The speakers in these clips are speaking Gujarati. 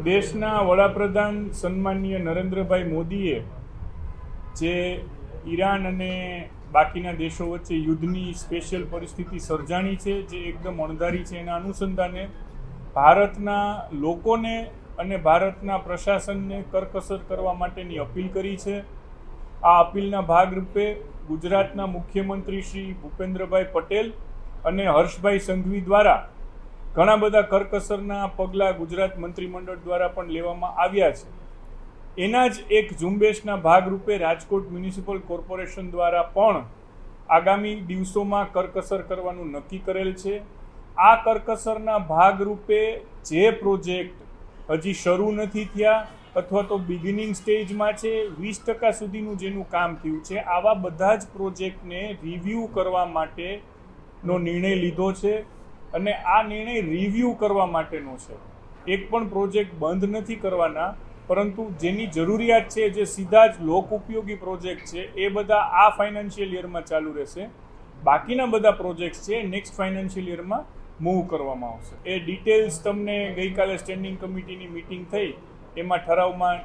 દેશના વડાપ્રધાન સન્માનીય નરેન્દ્રભાઈ મોદીએ જે ઈરાન અને બાકીના દેશો વચ્ચે યુદ્ધની સ્પેશિયલ પરિસ્થિતિ સર્જાણી છે, જે એકદમ અણધારી છે, એના અનુસંધાને ભારતના લોકોને અને ભારતના પ્રશાસનને કરકસર કરવા માટેની અપીલ કરી છે. આ અપીલના ભાગરૂપે ગુજરાતના મુખ્યમંત્રી શ્રી ભૂપેન્દ્રભાઈ પટેલ અને હર્ષભાઈ સંઘવી દ્વારા ઘણા બધા કરકસરના પગલાં ગુજરાત મંત્રીમંડળ દ્વારા પણ લેવામાં આવ્યા છે. એના જ એક ઝુંબેશના ભાગરૂપે રાજકોટ મ્યુનિસિપલ કોર્પોરેશન દ્વારા પણ આગામી દિવસોમાં કરકસર કરવાનું નક્કી કરેલ છે. આ કરકસરના ભાગરૂપે જે પ્રોજેક્ટ હજી શરૂ નથી થયા અથવા તો બિગિનિંગ સ્ટેજમાં છે, 20% સુધીનું જેનું કામ થયું છે, આવા બધા જ પ્રોજેક્ટને રિવ્યૂ કરવા માટેનો નિર્ણય લીધો છે. અને આ નિર્ણય રિવ્યૂ કરવા માટેનો છે. એક પણ પ્રોજેક્ટ બંધ નથી કરવાના, પરંતુ જેની જરૂરિયાત છે, જે સીધા જ લોક ઉપયોગી પ્રોજેક્ટ છે, એ બધા આ ફાઇનાન્શિયલ યરમાં ચાલુ રહેશે. બાકીના બધા પ્રોજેક્ટ્સ છે નેક્સ્ટ ફાઇનાન્શિયલ યરમાં મૂવ કરવામાં આવશે. એ ડિટેલ્સ તમને ગઈકાલે સ્ટેન્ડિંગ કમિટીની મિટિંગ થઈ એમાં ઠરાવમાં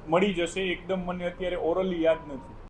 મળી જશે. એકદમ મને અત્યારે ઓરલી યાદ નથી.